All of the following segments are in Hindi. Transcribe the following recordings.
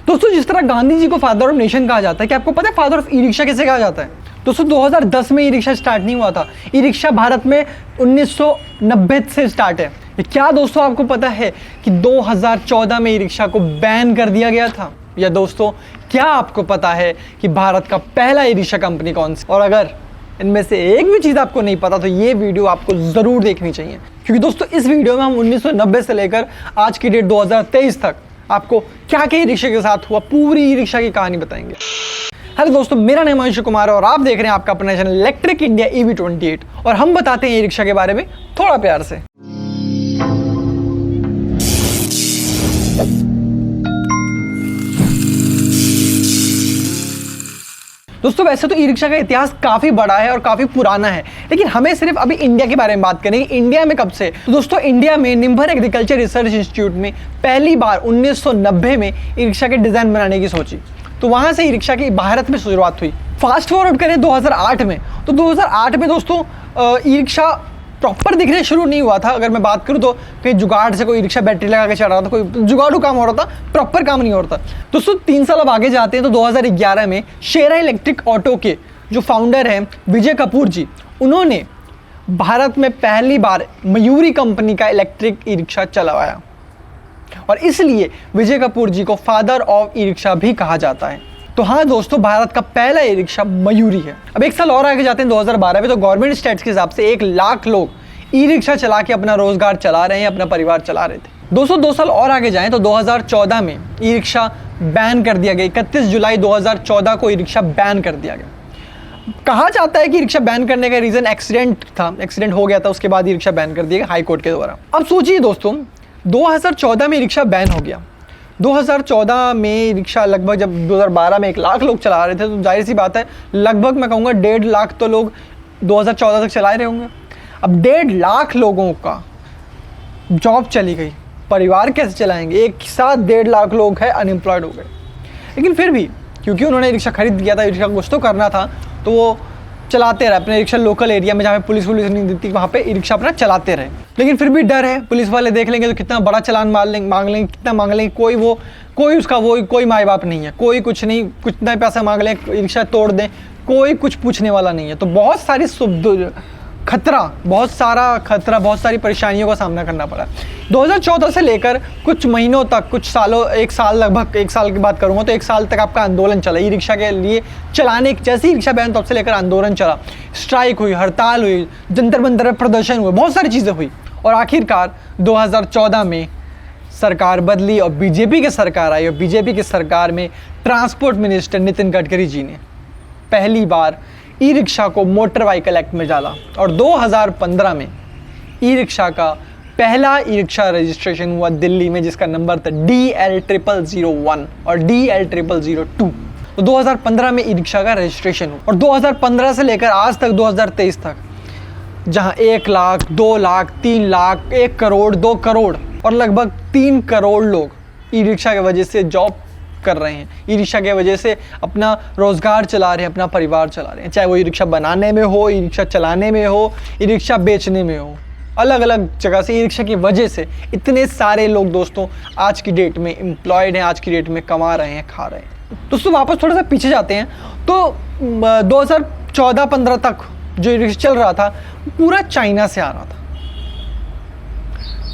दोस्तों जिस तरह गांधी जी को फादर ऑफ नेशन कहा जाता है, क्या आपको पता है फादर ऑफ ई रिक्शा कैसे कहा जाता है? दोस्तों 2010 में ई रिक्शा स्टार्ट नहीं हुआ था। ई रिक्शा भारत में 1990 से स्टार्ट है। क्या दोस्तों आपको पता है कि 2014 में ई रिक्शा को बैन कर दिया गया था? या दोस्तों क्या आपको पता है कि भारत का पहला ई रिक्शा कंपनी कौन सी? और अगर इनमें से एक भी चीज़ आपको नहीं पता तो ये वीडियो आपको ज़रूर देखनी चाहिए, क्योंकि दोस्तों इस वीडियो में हम 1990 से लेकर आज की डेट 2023 तक आपको क्या क्या ई रिक्शा के साथ हुआ, पूरी ई रिक्शा की कहानी बताएंगे। हेलो दोस्तों, मेरा नाम अंशु कुमार है और आप देख रहे हैं आपका अपना चैनल इलेक्ट्रिक इंडिया EV28 और हम बताते हैं ई रिक्शा के बारे में थोड़ा प्यार से। दोस्तों वैसे तो ई रिक्शा का इतिहास काफ़ी बड़ा है और काफ़ी पुराना है, लेकिन हमें सिर्फ अभी इंडिया के बारे में बात करेंगे। इंडिया में कब से? तो दोस्तों इंडिया में निम्भर एग्रीकल्चर रिसर्च इंस्टीट्यूट में पहली बार 1990 में ई रिक्शा के डिज़ाइन बनाने की सोची, तो वहाँ से ई रिक्शा की भारत में शुरुआत हुई। फास्ट फॉरवर्ड करें 2008 में, तो 2008 में दोस्तों ई रिक्शा प्रॉपर दिखने शुरू नहीं हुआ था। अगर मैं बात करूं तो कहीं जुगाड़ से कोई रिक्शा बैटरी लगा के चल रहा था, कोई जुगाड़ू काम हो रहा था, प्रॉपर काम नहीं हो रहा था। दोस्तों 3 साल अब आगे जाते हैं तो 2011 में शेरा इलेक्ट्रिक ऑटो के जो फाउंडर हैं विजय कपूर जी, उन्होंने भारत में पहली बार मयूरी कंपनी का इलेक्ट्रिक ई रिक्शा चलवाया और इसलिए विजय कपूर जी को फादर ऑफ ई रिक्शा भी कहा जाता है। तो हाँ दोस्तों, भारत का पहला ई रिक्शा मयूरी है। अब एक साल और आगे जाते हैं 2012 में, तो गवर्नमेंट स्टैट्स के हिसाब से 1 लाख लोग ई रिक्शा चला के अपना रोजगार चला रहे हैं, अपना परिवार चला रहे थे। दोस्तों 2 साल और आगे जाएं तो 2014 में ई रिक्शा बैन कर दिया गया। 31 जुलाई 2014 को ई रिक्शा बैन कर दिया गया। कहा जाता है कि रिक्शा बैन करने का रीज़न एक्सीडेंट था, एक्सीडेंट हो गया था, उसके बाद ई रिक्शा बैन कर दिया गया हाई कोर्ट के द्वारा। अब सोचिए दोस्तों 2014 में ई रिक्शा बैन हो गया। 2014 में रिक्शा लगभग, जब 2012 में 1 लाख लोग चला रहे थे, तो जाहिर सी बात है लगभग मैं कहूँगा 1.5 लाख तो लोग 2014 तक चला रहे होंगे। अब 1.5 लाख लोगों का जॉब चली गई, परिवार कैसे चलाएंगे? एक साथ 1.5 लाख लोग हैं अनएम्प्लॉयड हो गए। लेकिन फिर भी क्योंकि उन्होंने रिक्शा खरीद लिया था, रिक्शा कुछ तो करना था, तो वो चलाते रहे अपने रिक्शा। लोकल एरिया में जहाँ पे पुलिस नहीं देती वहाँ पे ई रिक्शा अपना चलाते रहे। लेकिन फिर भी डर है, पुलिस वाले देख लेंगे तो कितना बड़ा चालान मांग लेंगे, कितना मांग लेंगे। कोई माँ बाप नहीं है, कोई कुछ नहीं, कितना पैसा मांग लें, ई रिक्शा तोड़ दें, कोई कुछ पूछने वाला नहीं है। तो बहुत सारी बहुत सारी परेशानियों का सामना करना पड़ा। 2014 से लेकर कुछ महीनों तक, कुछ सालों, 1 साल, लगभग 1 साल की बात करूँगा तो 1 साल तक आपका आंदोलन चला ई रिक्शा के लिए चलाने। जैसे ही रिक्शा बैन तब से लेकर आंदोलन चला, स्ट्राइक हुई, हड़ताल हुई, जंतर मंतर पर प्रदर्शन हुए, बहुत सारी चीज़ें हुई और आखिरकार 2014 में सरकार बदली और बीजेपी की सरकार आई और बीजेपी की सरकार में ट्रांसपोर्ट मिनिस्टर नितिन गडकरी जी ने पहली बार ई रिक्शा को मोटर व्हीकल एक्ट में डाला और 2015 में ई रिक्शा का पहला ई रिक्शा रजिस्ट्रेशन हुआ दिल्ली में, जिसका नंबर था DL0001 और DL0002। तो 2015 में ई रिक्शा का रजिस्ट्रेशन हुआ और 2015 से लेकर आज तक 2023 तक जहां 1 लाख, 2 लाख, 3 लाख, 1 करोड़, 2 करोड़ और लगभग 3 करोड़ लोग ई रिक्शा की वजह से जॉब कर रहे हैं, ई रिक्शा की वजह से अपना रोजगार चला रहे हैं, अपना परिवार चला रहे हैं। चाहे वो ई रिक्शा बनाने में हो, ई रिक्शा चलाने में हो, ई रिक्शा बेचने में हो, अलग अलग जगह से ई रिक्शा की वजह से इतने सारे लोग दोस्तों आज की डेट में एम्प्लॉयड हैं, आज की डेट में कमा रहे हैं, खा रहे हैं। दोस्तों वापस थोड़ा सा पीछे जाते हैं तो 2014-15 तक जो ई रिक्शा चल रहा था पूरा चाइना से आ रहा था,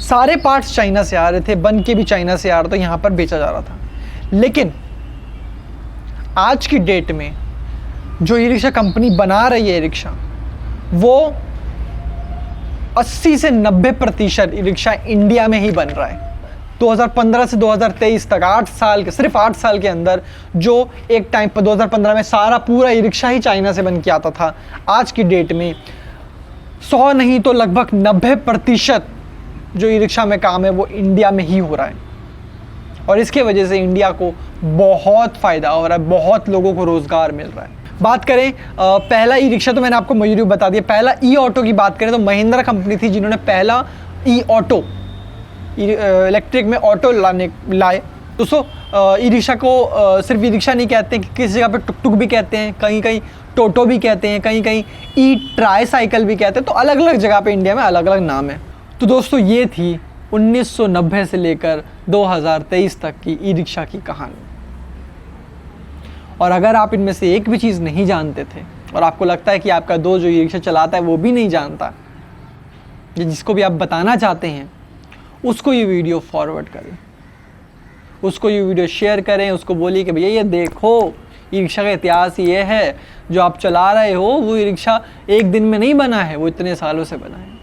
सारे पार्ट्स चाइना से आ रहे थे, बन के भी चाइना से आ रहा था, यहाँ पर बेचा जा रहा था। लेकिन आज की डेट में जो ई रिक्शा कंपनी बना रही है रिक्शा, वो 80 से 90% ई रिक्शा इंडिया में ही बन रहा है। 2015 से 2023 तक 8 साल के, सिर्फ 8 साल के अंदर, जो एक टाइम पर 2015 में सारा पूरा ई रिक्शा ही चाइना से बन के आता था, आज की डेट में 100 नहीं तो लगभग 90% जो ई रिक्शा में काम है वो इंडिया में ही हो रहा है और इसके वजह से इंडिया को बहुत फ़ायदा हो रहा है, बहुत लोगों को रोज़गार मिल रहा है। बात करें पहला ई रिक्शा, तो मैंने आपको मयूरी बता दिया। पहला ई ऑटो की बात करें तो महिंद्रा कंपनी थी जिन्होंने पहला ई ऑटो, इलेक्ट्रिक में ऑटो लाए। दोस्तों ई रिक्शा को सिर्फ ई रिक्शा नहीं कहते, किसी जगह पे टुक टुक भी कहते हैं, कहीं कहीं टोटो भी कहते हैं, कहीं कहीं ई ट्राई साइकिल भी कहते हैं। तो अलग अलग जगह पे इंडिया में अलग अलग नाम है। तो दोस्तों ये थी 1990 से लेकर 2023 तक की ई रिक्शा की कहानी। और अगर आप इनमें से एक भी चीज़ नहीं जानते थे और आपको लगता है कि आपका दोस्त जो ई रिक्शा चलाता है वो भी नहीं जानता, या जिसको भी आप बताना चाहते हैं, उसको ये वीडियो फॉरवर्ड करें, उसको ये वीडियो शेयर करें, उसको बोलिए कि भैया ये देखो ई रिक्शा का इतिहास ये है, जो आप चला रहे हो वो ई रिक्शा एक दिन में नहीं बना है, वो इतने सालों से बना है।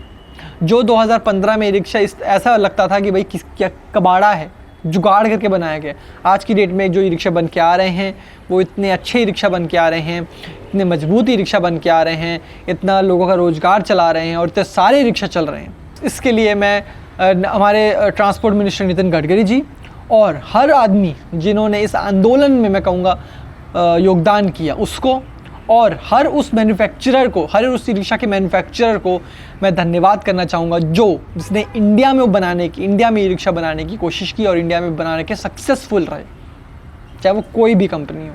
जो 2015 में ई रिक्शा ऐसा लगता था कि भाई क्या कबाड़ा है, जुगाड़ करके बनाया गया, आज की डेट में जो ई रिक्शा बन के आ रहे हैं वो इतने अच्छे ई रिक्शा बन के आ रहे हैं, इतने मजबूत ई रिक्शा बन के आ रहे हैं, इतना लोगों का रोज़गार चला रहे हैं और इतने सारे ई रिक्शा चल रहे हैं। इसके लिए मैं हमारे ट्रांसपोर्ट मिनिस्टर नितिन गडकरी जी और हर आदमी जिन्होंने इस आंदोलन में मैं कहूँगा योगदान किया उसको, और हर उस मैन्युफैक्चरर को, हर उस ई रिक्शा के मैन्युफैक्चरर को मैं धन्यवाद करना चाहूँगा जिसने इंडिया में वो बनाने की, इंडिया में ई रिक्शा बनाने की कोशिश की और इंडिया में बनाने के सक्सेसफुल रहे, चाहे वो कोई भी कंपनी हो।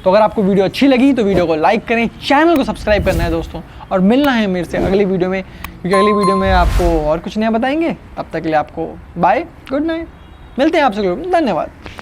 तो अगर आपको वीडियो अच्छी लगी तो वीडियो को लाइक करें, चैनल को सब्सक्राइब करना है दोस्तों, और मिलना है मेरे से अगली वीडियो में, क्योंकि अगली वीडियो में आपको और कुछ नया बताएंगे। तब तक के लिए आपको बाय, गुड नाइट, मिलते हैं आपसे लोग, धन्यवाद।